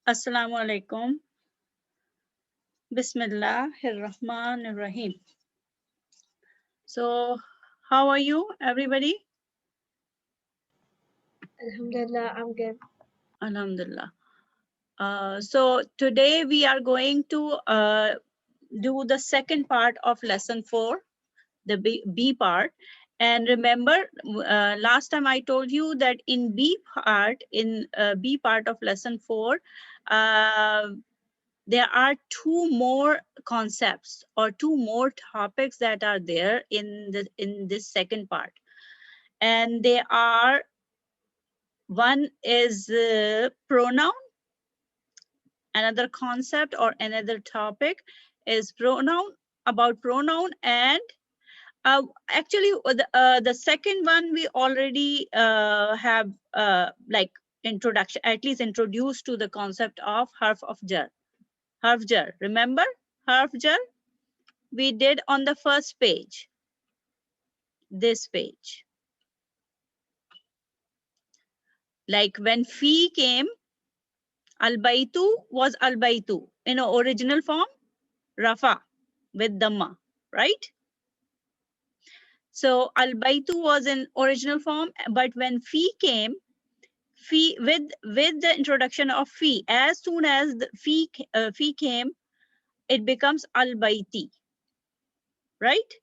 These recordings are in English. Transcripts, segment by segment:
Assalamu alaikum. Bismillahirrahmanirrahim. So, how are you, everybody? Alhamdulillah, I'm good. Alhamdulillah. So today we are going to do the second part of lesson 4, the B part. And remember, last time I told you that in B part of lesson 4, there are two more concepts or two more topics that are there in this second part, and they are, one is pronoun. Another concept or another topic is pronoun, about pronoun. And actually the second one we already have like introduction, at least introduced to the concept of harf of jar. Harf jar, remember harf jar? We did on the first page, this page. Like when fi came, al-baitu was al-baitu in an original form, rafa with dhamma, right? So al-baitu was in original form, but when fi came, fi with the introduction of fi, as soon as the fi came, it becomes al-baiti, right?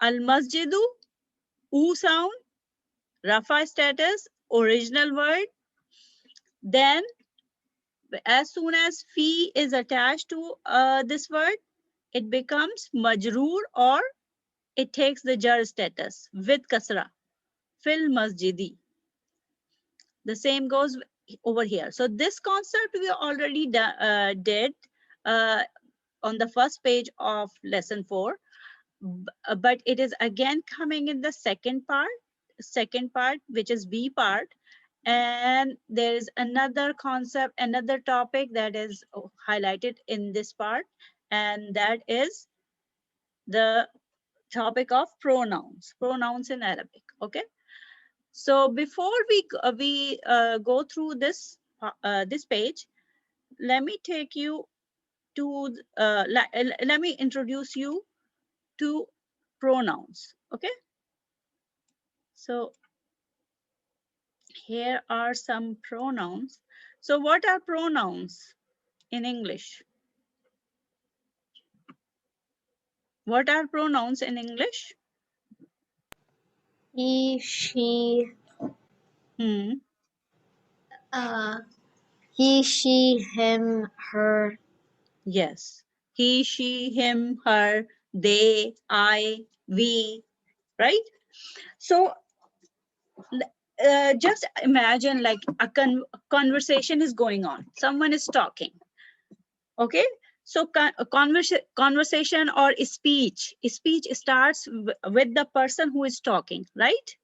Al-masjidu, u sound, rafa status, original word. Then as soon as fi is attached to this word, it becomes majroor, or it takes the jar status with kasra, fil masjidi. The same goes over here. So this concept we already did on the first page of lesson 4, but it is again coming in the second part, which is B part. And there is another concept, another topic that is highlighted in this part, and that is the topic of pronouns in Arabic. Okay. So before we go through this page, let me take you to let me introduce you to pronouns. Okay. So here are some pronouns. So what are pronouns in English? What are pronouns in English? He, she, Hmm. uh, he, she, him, her. Yes. He, she, him, her, they, I, we, right? So just imagine like a conversation is going on. Someone is talking. Okay. So conversation or speech starts with the person who is talking, right?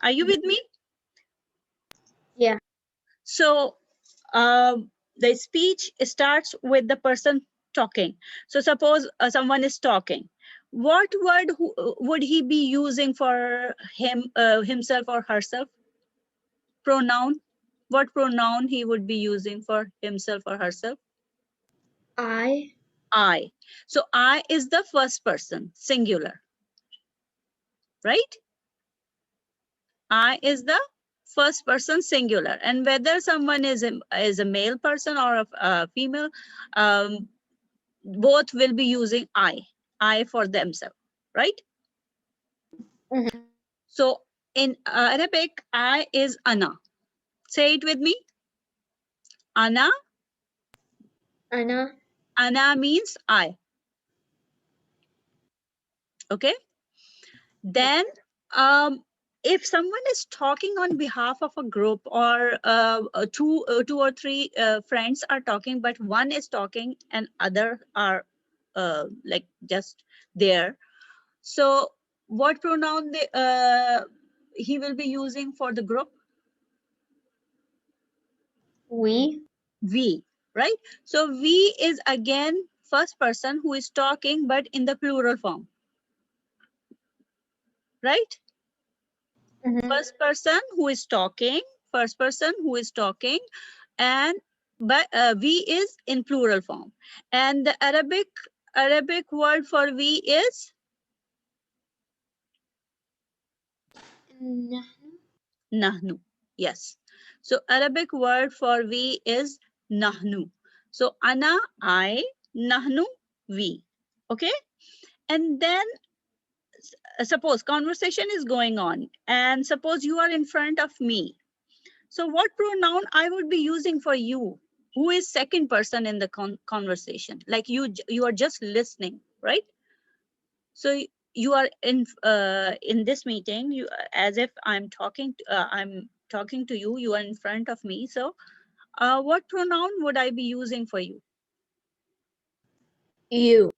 Are you with me? Yeah. So the speech starts with the person talking. So suppose someone is talking. What word would he be using for himself or herself? Pronoun. What pronoun he would be using for himself or herself? I. I. So I is the first person, singular, right? I is the first person, singular. And whether someone is a male person or a female, both will be using I for themselves, right? Mhm. So in Arabic, I is ana. Say it with me. Ana. Ana. Ana means I. Okay. Then if someone is talking on behalf of a group, or two or three friends are talking, but one is talking and other are like just there. So what pronoun he will be using for the group? We. We, right? So we is again first person who is talking, but in the plural form, right? Mhm. First person who is talking, first person who is talking, and but we is in plural form. And the Arabic word for we is nahnu. Yes. So Arabic word for we is nahnu. So ana, I, nahnu, we. Okay. And then suppose conversation is going on, and suppose you are in front of me. So what pronoun I would be using for you, who is second person in the conversation? Like you are just listening, right? So you are in this meeting, you as if I'm talking to you. You are in front of me. So what pronoun would I be using for you? You.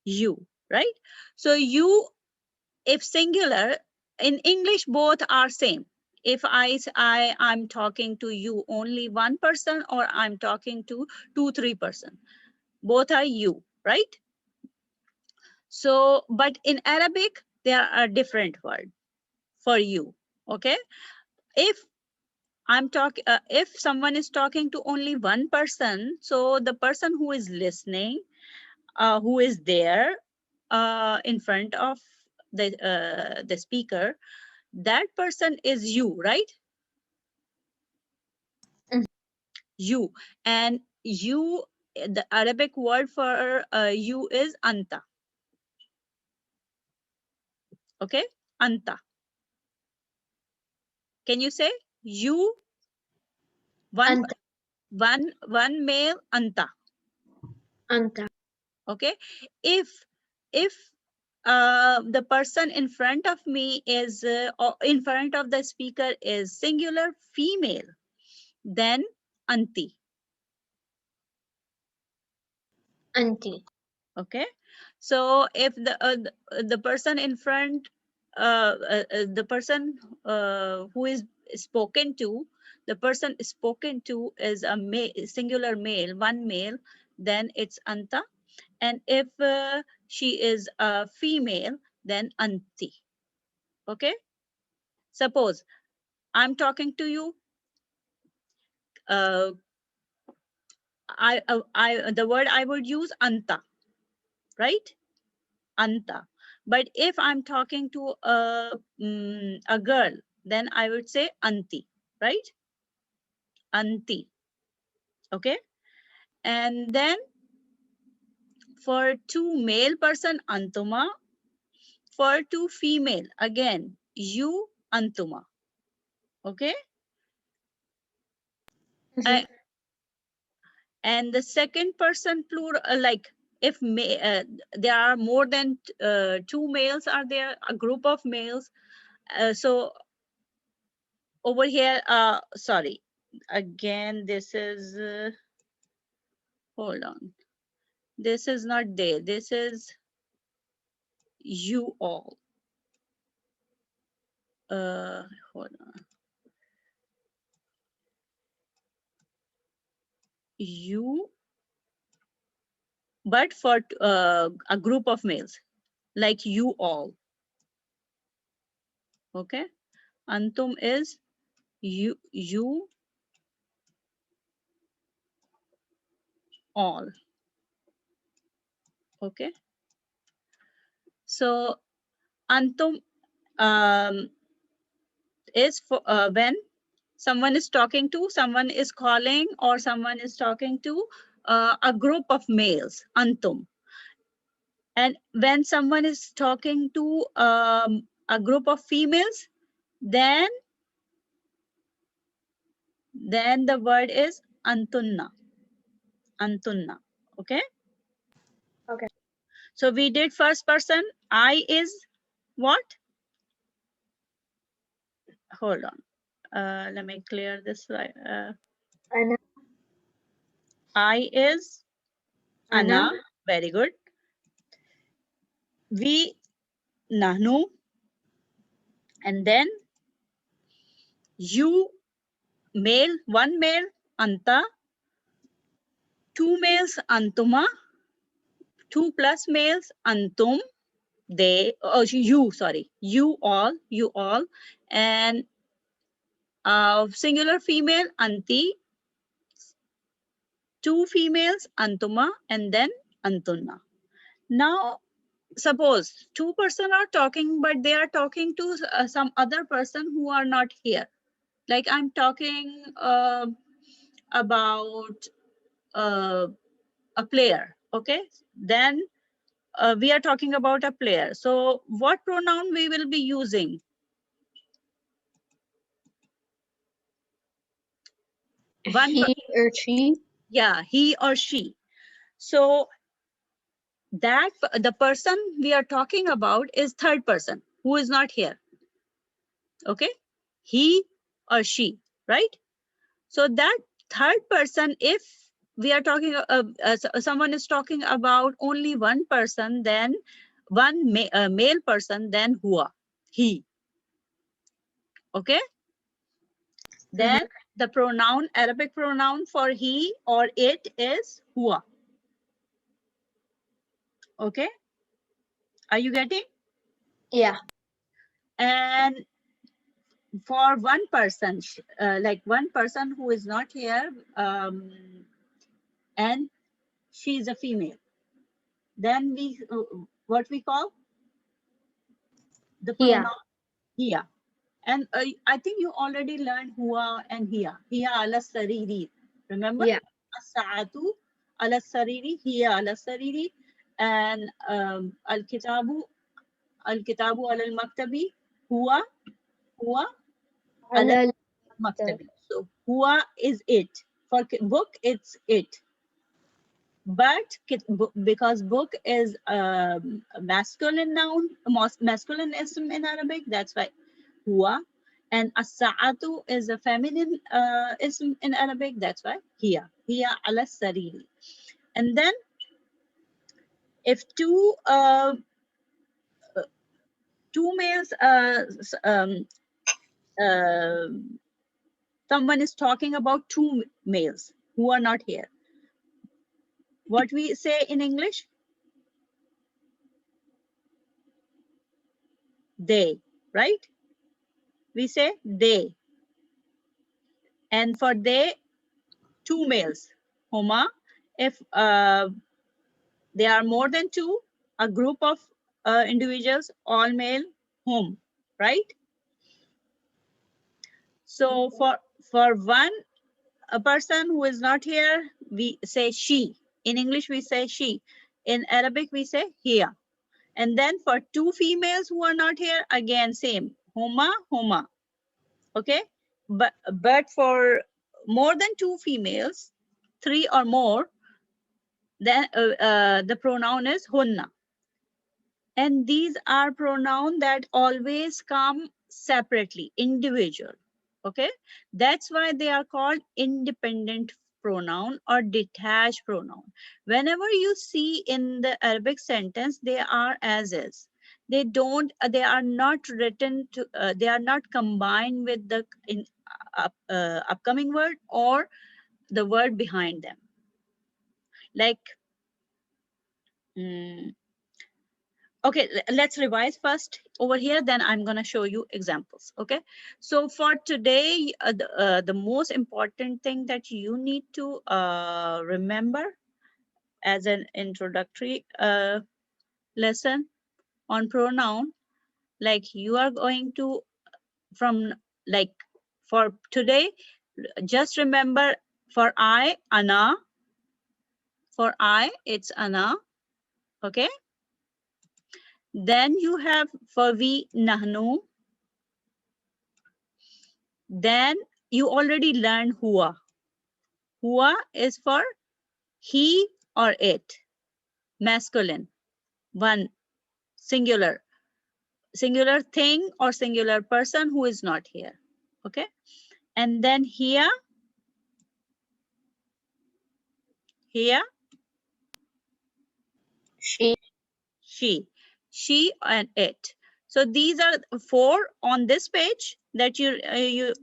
You, right? So you, if singular, in English both are same. If I'm talking to you only one person, or I'm talking to 2-3 person, both are you, right? So but in Arabic there are different word for you. Okay. If if someone is talking to only one person, so the person who is listening, who is there in front of the speaker, that person is you, right? Mhm. You. And you, the Arabic word for you is anta. Okay. Anta. Can you say you? one Anta. one male, anta. Anta. Okay. If the person in front of me is or in front of the speaker is singular female, then anti. Anti. Okay. So if the person in front, the person who is spoken to, the person spoken to is a singular male, one male, then it's anta. And if she is a female, then anti. Okay. Suppose I'm talking to you. Uh, the word I would use anta, right? Anta. But if I'm talking to a girl, then I would say anti, right? Anti. Okay. And then for two male person, antuma. For two female, again, you, antuma. Okay. Mhm. And the second person plural, like if there are more than two males are there, a group of males. So over here, sorry, again, this is, hold on. This is not they, this is you all. Hold on. You, but for a group of males, like you all. Okay. Antum is you all. Okay. So antum is for when someone is talking to, someone is calling, or someone is talking to a group of males, antum. And when someone is talking to a group of females, then the word is antunna. Antunna. Okay. Okay. So we did first person. I is what? Hold on. Let me clear this. Ana. I is Ana. ana. Very good. We, nahnu. And then you, male, one male, anta. Two males, antuma. Two plus males, antum. They, oh, you, sorry, you all. And Singular female, anti. Two females, antuma, and then antunna. Now, suppose two person are talking, but they are talking to some other person who are not here. Like I'm talking about a player, okay? Then we are talking about a player. So what pronoun we will be using? He or she. Yeah, he or she. So that the person we are talking about is third person who is not here. Okay, he or she, right? So that third person, if we are talking, someone is talking about only one person, then one male person, then huwa, he. Okay, then the pronoun, Arabic pronoun for he or it is huwa. Okay, are you getting? Yeah. And for one person, like one person who is not here, and she is a female, then we what we call the Yeah. pronoun hiya. And I think you already learned huwa and hiya. Hiya ala sariri. Remember? Yeah. As-sa'atu ala sariri, hiya ala sariri, and al-kitabu ala al-maktabi, huwa ala على al-maktabi. So huwa is it. For book, it's it. But because book is a masculine noun, masculine ism in Arabic, that's why huwa. And as-sa'atu is a feminine ism in Arabic, that's why hiya. Hiya ala sariri. And then if two males, uh, someone is talking about two males who are not here, what we say in English? They, right? We say they. And for they, two males, homa. If they are more than two, a group of individuals, all male, home, right? So for one a person who is not here, we say she. In English, we say she. In Arabic, we say hiya. And then for two females who are not here, again, same, homa, homa. Okay, but for more than two females, three or more, then the pronoun is hunna. And these are pronouns that always come separately, individual. Okay, that's why they are called independent pronoun or detached pronoun. Whenever you see in the Arabic sentence, they are as is. They don't, they are not written to, they are not combined with the upcoming word or the word behind them. Like, okay, let's revise first over here, then I'm going to show you examples. Okay, so for today, the most important thing that you need to remember as an introductory lesson on pronoun, like you are going to, from like for today, just remember for I, ana. For I, it's ana. Okay, then you have for we, nahnu. Then you already learned huwa. Huwa is for he or it, masculine, one, singular thing or singular person who is not here. Okay, and then here, she and it. So these are four on this page that you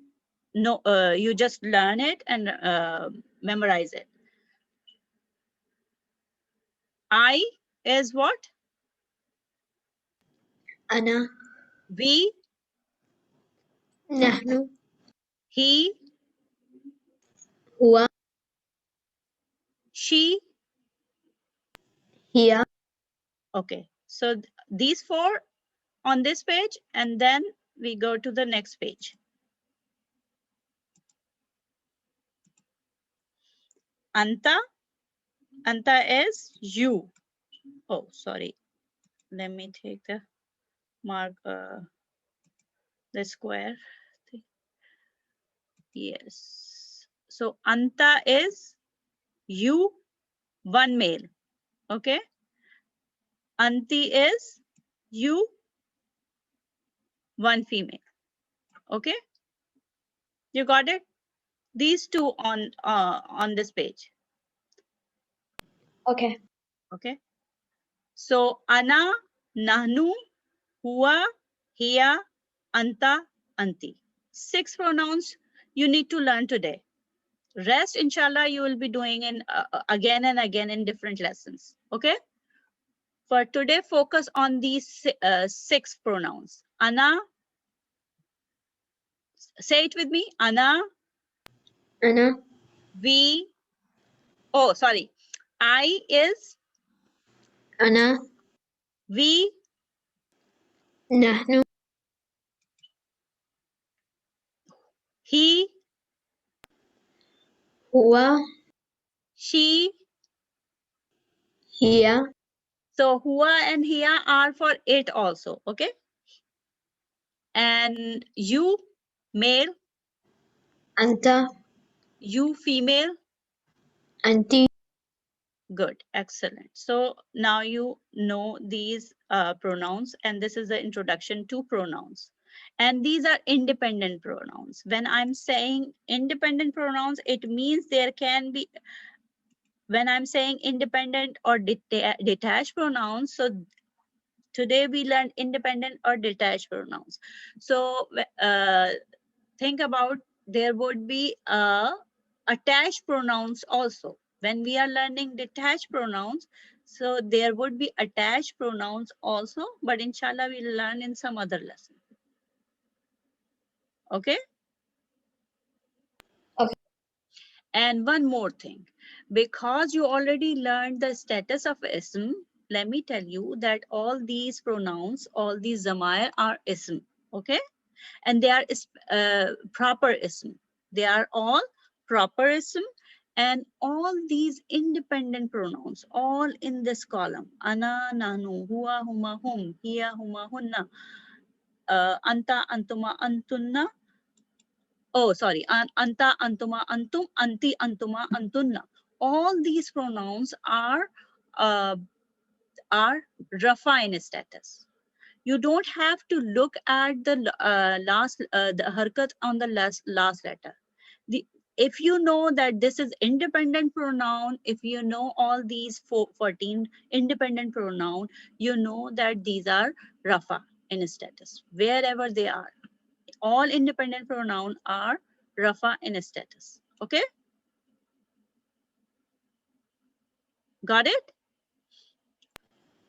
know, you just learn it and memorize it. I is what? أنا. We, نحن. he, هو she. هي Okay, so these four on this page, and then we go to the next page. Anta, anta is you. Oh, sorry. Let me take the mark, the square. Yes. So anta is you, one male. Okay. Anti is you, one female. Okay. You got it? These two on this page. okay. Okay. So ana, nahnu, huwa, hiya, anta, anti. 6 pronouns you need to learn today. Rest, inshallah, you will be doing in again and again in different lessons. Okay. For today, focus on these 6 pronouns. Ana, say it with me. Ana, أنا we. Oh, sorry. I is أنا we, نحن he, هو she. هي So huwa and hiya are for it also. Okay. And you, male, أنت you, female. أنتِ Good, excellent. So now you know these pronouns, and this is the introduction to pronouns. And these are independent pronouns. When I'm saying independent pronouns, it means there can be, when I'm saying independent or detached pronouns, so today we learned independent or detached pronouns. So think about, there would be attached pronouns also. When we are learning detached pronouns, so there would be attached pronouns also, but inshallah we'll learn in some other lesson. Okay. Okay. And one more thing, because you already learned the status of ism, let me tell you that all these pronouns, all these zamair are ism. Okay. And they are proper ism. They are all proper ism, and all these independent pronouns, all in this column. Ana, nanu, huwa, huma, hum, hiya, huma, hunna, anta, antuma, antunna. Oh, sorry. Anta, antuma, antum, anti, antuma, antunna. All these pronouns are rafa in status. You don't have to look at the the harkat on the last letter. If you know that this is independent pronoun, if you know all these 14 independent pronoun, you know that these are rafa in status, wherever they are. All independent pronoun are rafa in status. Okay. Got it?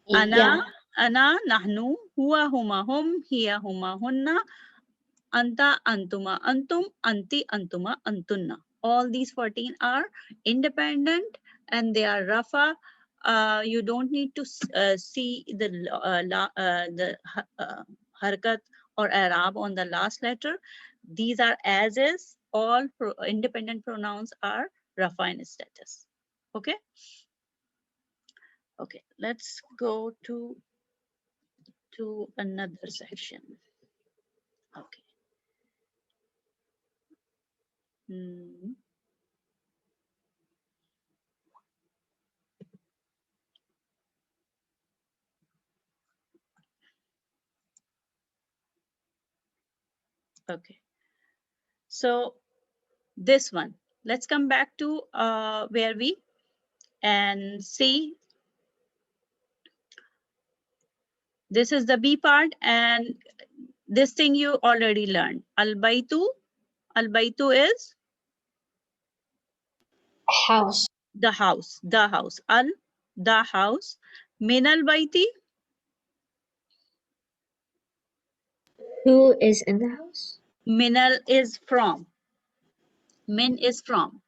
yeah. Ana, nahnu, huwa, huma, hum, hiya, huma, hunna, anta, antuma, antum, anti, antuma, antunna. All these 14 are independent and they are rafa. You don't need to see the harkat or arab on the last letter. These are as is. All independent pronouns are rafa in status. Okay. Okay. Let's go to another section. Okay. Okay. So this one, let's come back to where we and see. This is the B part, and this thing you already learned. Al-baytu is House. the house, the house. Min al-bayti, Who is in the house? minal is from. Min is from.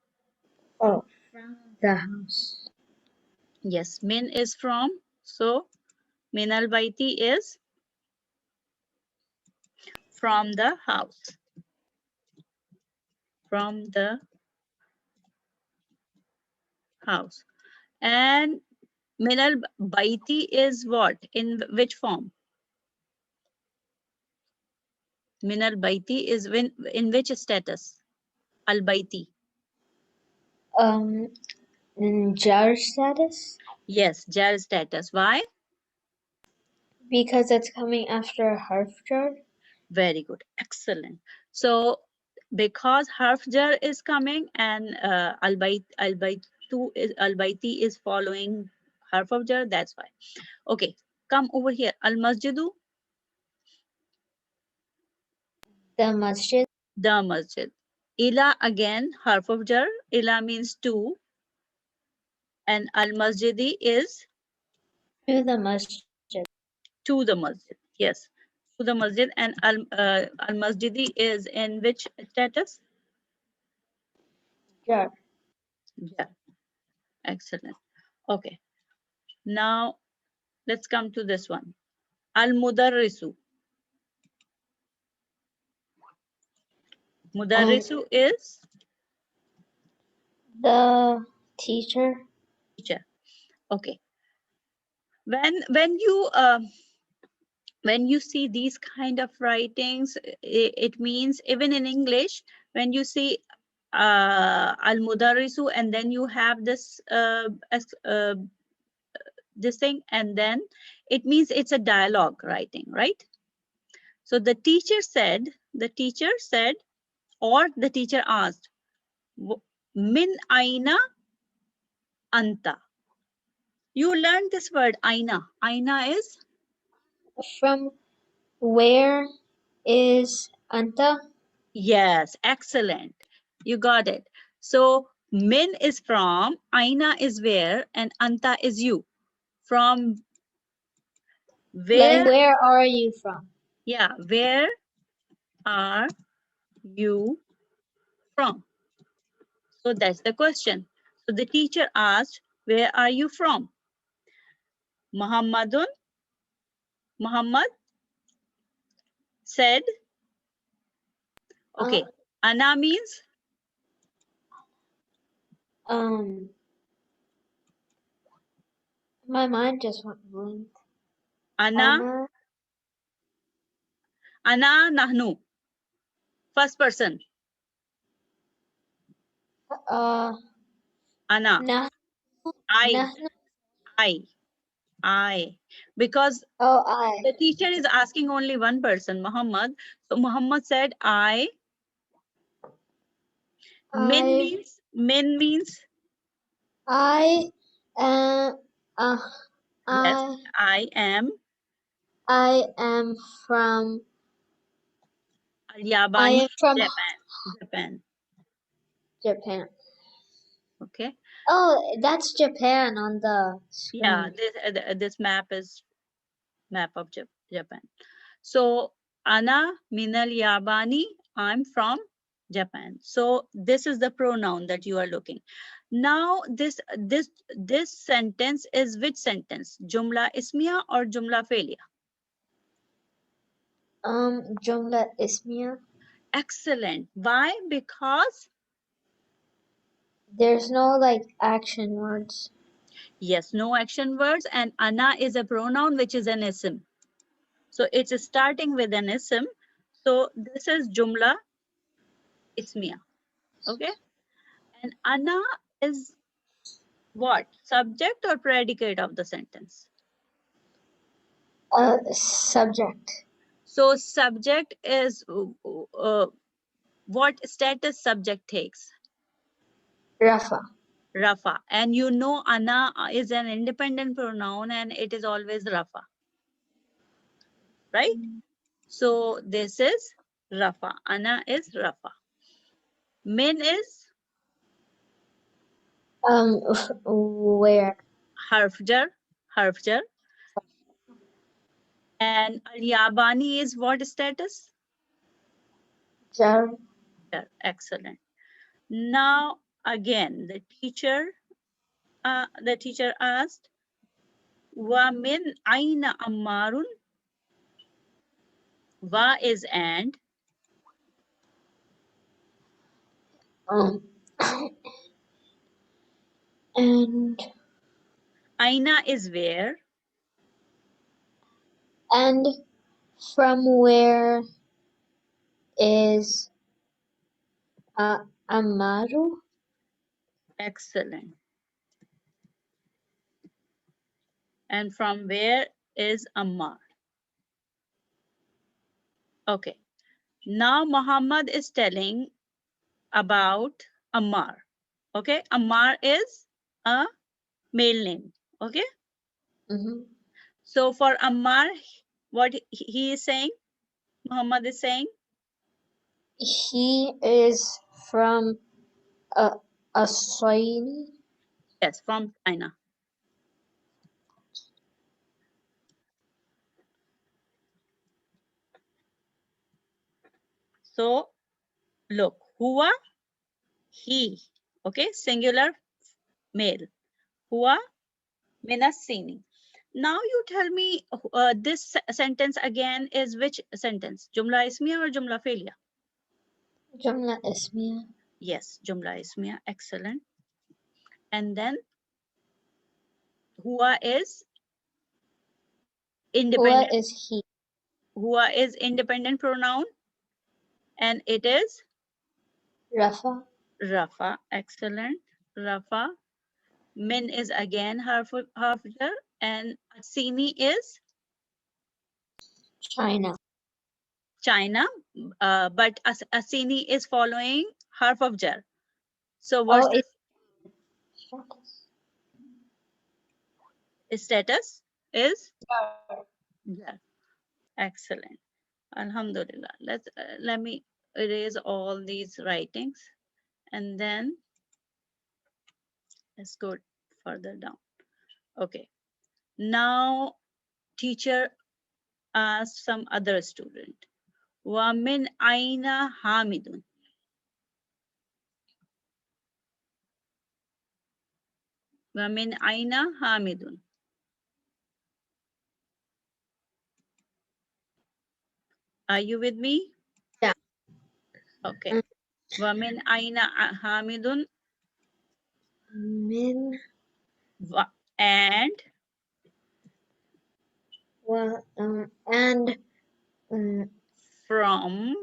Oh, from the house. Yes, min is from. So min al baiti is from the house. From the house. And min al baiti is what? In which form? Min al baiti is in which status? Al baiti. Um, jar status? Yes, jar status. Why? Because it's coming after a harf jar. Very good. Excellent. So because harf jar is coming and al baiti is following harf of jar, that's why. Okay, come over here. Al masjidu, The masjid. the masjid. Ila again, harf of jar. Ila means to, and al masjidi is To the masjid. to the masjid. Yes, to the masjid. And al masjidi is in which status? Jar. Yeah, excellent. Okay, now let's come to this one. Al mudarrisu. Mudarrisu is The teacher. teacher. Okay. When you see these kind of writings, it means even in English, when you see al mudarrisu and then you have this thing, and then it means it's a dialogue writing, right? So the teacher said, or the teacher asked, min aina anta. You learned this word aina. Aina is From where is Anta? yes, excellent. You got it. So min is from, aina is where, and anta is you. From Like where, where are you from? yeah, where are you from? So that's the question. So the teacher asked, where are you from? Muhammadun, Muhammad said, Uh, okay, ana means um, my mind just went blank. ana, Ana, ana nahnu, first person, uh, ana, nah, I, nahnu. I, I, because Oh, the teacher is asking only one person, Muhammad. So Muhammad said, I. I, Min means, I, uh, uh, yes, I, I am I am from, I Al-Yabani, am from Japan. Japan. Japan. Okay. Oh, that's Japan on the Yeah, screen. this map is map of Japan. So Ana Minal Yabani, I'm from Japan. So this is the pronoun that you are looking. Now this sentence is which sentence? Jumla ismiya or jumla fe'liya? Jumla ismiya. Excellent. Why? Because There's no like action words. yes, no action words, and ana is a pronoun which is an ism. So it's starting with an ism. So this is jumla ismiya. Okay. And ana is what? Subject or predicate of the sentence? Subject. So subject is what status subject takes? Rafa. Rafa. And you know ana is an independent pronoun and it is always Rafa, right? So this is Rafa. Ana is Rafa. Min is Where? harfjar, harfjar. And al-Yabani is what status? Jar. Jar. Excellent. Now again, the teacher asked, wa min aina ammarun? Wa is and, Um, and aina is where, and from where is Amaru? excellent. And from where is Ammar? Okay. Now Muhammad is telling about Ammar. Okay, Ammar is a male name. Okay, Mm-hmm. so for Ammar, what he is saying, Muhammad is saying, He is from a Aswaini. yes, from China. So look, huwa, he, okay, singular male, huwa minasini. Now you tell me this sentence again is which sentence? Jumla ismiya or jumla feiliya? Jumla Ismiya. Yes, jumla ismiya, excellent. And then huwa is Huwa independent, is he. huwa is independent pronoun, and it is Rafa. rafa, excellent, rafa. Min is again half jar, and asini is China. China, but asini is following half of jar. So Oh, what's the status is jar. Excellent. Alhamdulillah. Let me erase all these writings, and then let's go further down. Okay. Now teacher asked some other student. Wa min aina hamidun? Wa min aina hamidun? Are you with me? Yeah. Okay. Wa min aina hamidun? Min And wa and from,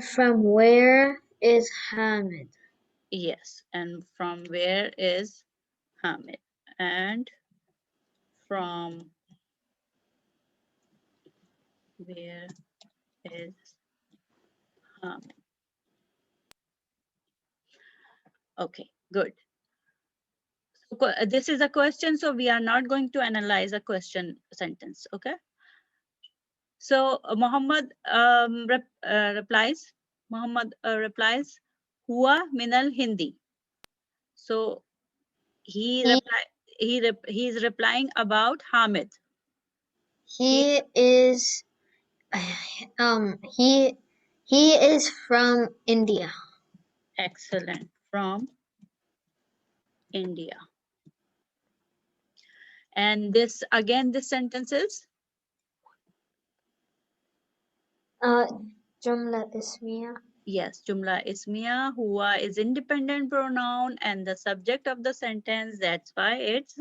from where is Hamid? yes, and from where is Hamid? And from where is Hamid? Okay, good. So, this is a question, so we are not going to analyze a question sentence, okay? So Muhammad replies, Huwa minal Hindi. So he He is replying about Hamid. he is he is from India. Excellent, from India. And this again, this sentence is Jumla Ismiya. yes, jumla ismiya. Huwa is independent pronoun and the subject of the sentence. That's why it's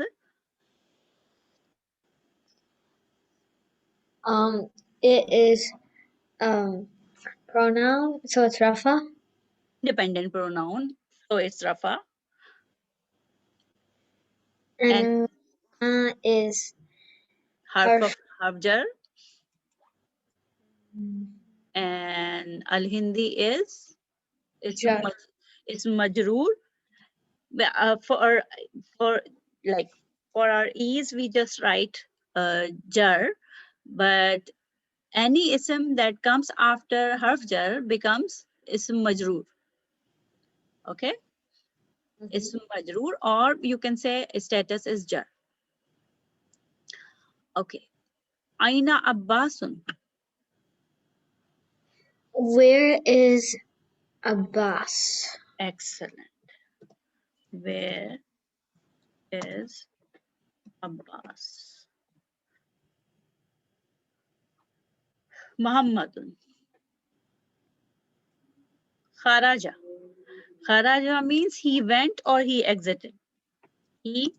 It is pronoun, so it's Rafa. independent pronoun. So it's Rafa. And is Harf of harf. Harjar, and Al Hindi is Jar. it's majroor. For like for our ease, we just write jar, but any ism that comes after harf jar becomes ism majroor. Okay, ism majroor, or you can say status is jar. Okay, Aina Abbasun? Where is Abbas. Excellent. Where is Abbas? Muhammadun. Kharaja. Kharaja means he went or he exited. He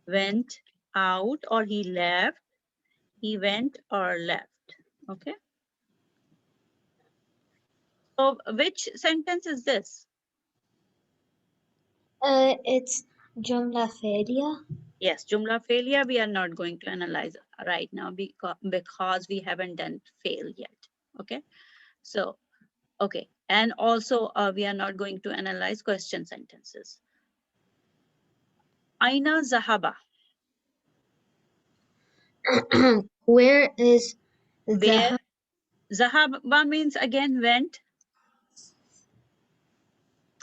went out or he left. He went or left. Okay. So which sentence is this? It's Jumla Failure. Yes, Jumla failure we are not going to analyze right now because we haven't done fail yet. Okay. So, okay. And also we are not going to analyze question sentences. Aina Zahaba. Where is Where? the Zahaba means again went.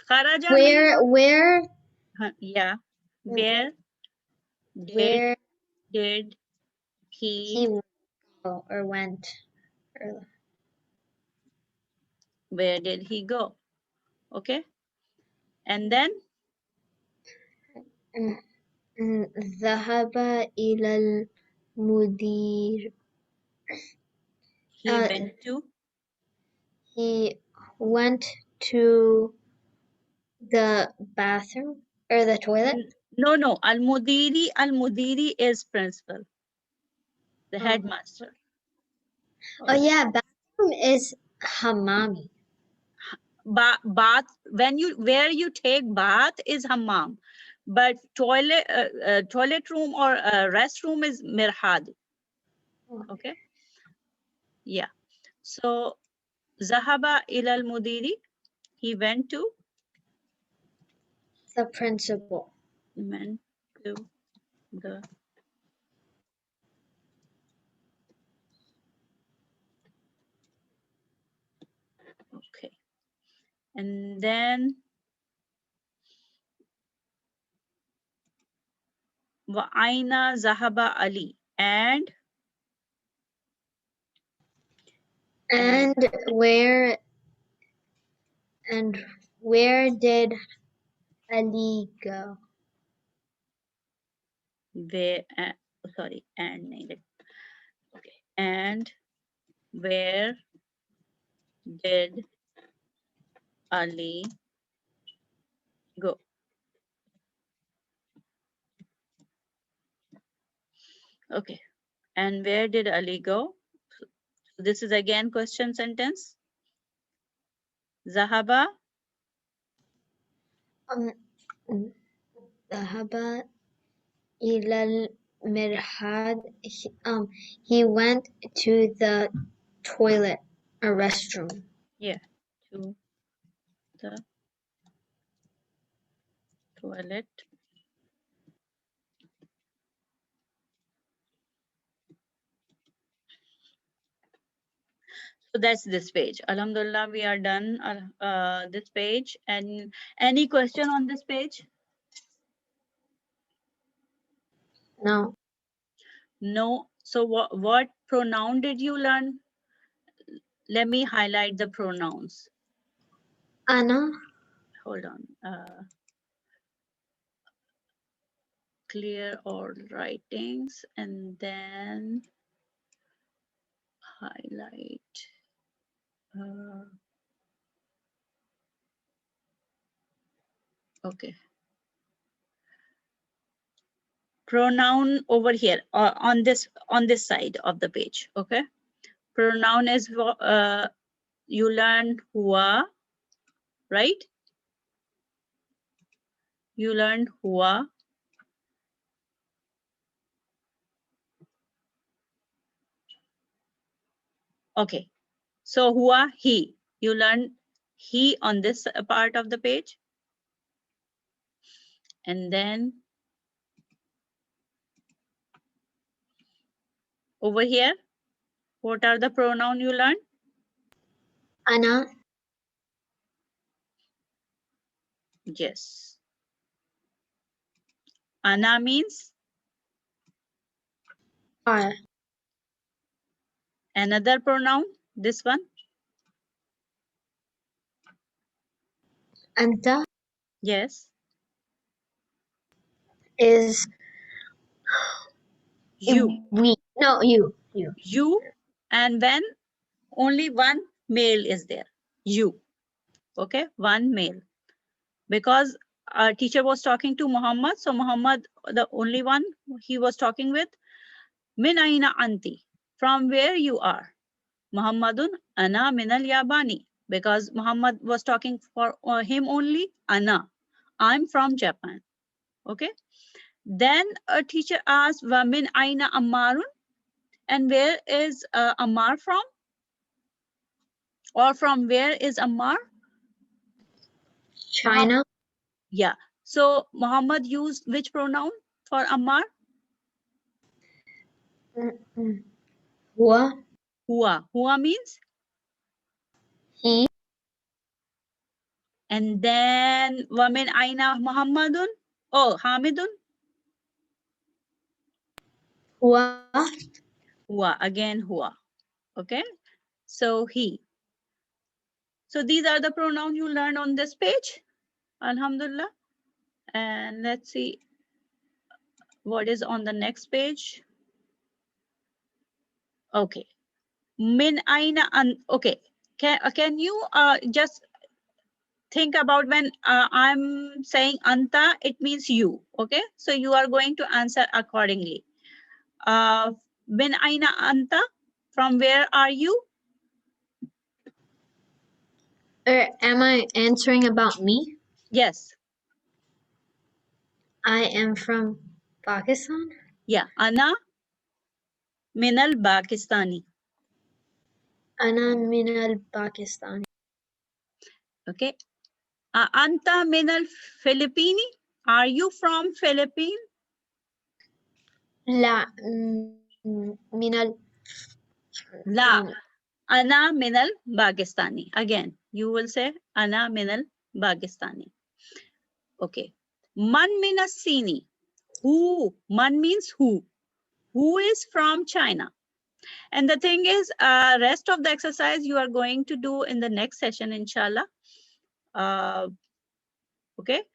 Kharaja means, where yeah. Where did where did he he, go or went? Or, where did he go? Okay. And then ذهب إلى المدير. he went to, He went to the bathroom or the toilet. no, Al-Mudiri is principal, the Oh, headmaster. oh Okay. yeah, bathroom is hammami. Bath, when you, where you take bath is hammam, but toilet room or restroom is mirhad. Okay. Yeah. So Zahaba ilal mudiri, he went to, The principal. went to the, okay. And then wa aina Zahaba Ali, and And where and where did Ali go? where sorry, and okay, and where did Ali go? Okay. And where did Ali go? This is again question sentence. Zahaba Um, ذهب إلى المرحاض. He went to the toilet or restroom. yeah, to the toilet. So that's this page. Alhamdulillah, we are done this page. And any question on this page? No. No. So what pronoun did you learn? Let me highlight the pronouns. Anna. Hold on. Clear all writings and then highlight. Okay. Pronoun over here on this side of the page. Okay. Pronoun is you learn hua, right? You learned hua. Okay. So hua, he. You learn he on this part of the page. And then over here, what are the pronoun you learn? Anna. Yes. Ana means I. another pronoun, this one. Anta Yes. is You. we. No, you. You. And when only one male is there. You. Okay. One male. Because our teacher was talking to Muhammad. So Muhammad, the only one he was talking with, Min aina anti. From where you are. Muhammadun ana minal yabani. Because Muhammad was talking for him only. Ana. I'm from Japan. Okay. Then a teacher asked, Wa min aina ammarun. And where is Ammar from? Or from where is Ammar? China. Yeah. So Muhammad used which pronoun for Ammar? Hua. Hua. Hua means? He. And then Wamin Aina Muhammadun? Oh, Hamidun? Hua. Hua. Again, Hua. Okay. So he. So these are the pronouns you learned on this page. Alhamdulillah. And let's see what is on the next page. Okay. Min aina okay. Can you just think about when I'm saying anta, it means you. Okay. So you are going to answer accordingly. Min aina anta, from where are you? Am I answering about me? Yes. I am from Pakistan. Yeah. Ana minal Pakistani. Ana minal Pakistani. Okay. Anta minal Philippini. Are you from Philippines? La minal. La. Ana minal Pakistani. Again, you will say Ana minal Pakistani. Okay. Man minasini. Who? Man means who. Who is from China? And the thing is, rest of the exercise you are going to do in the next session, inshallah. Okay.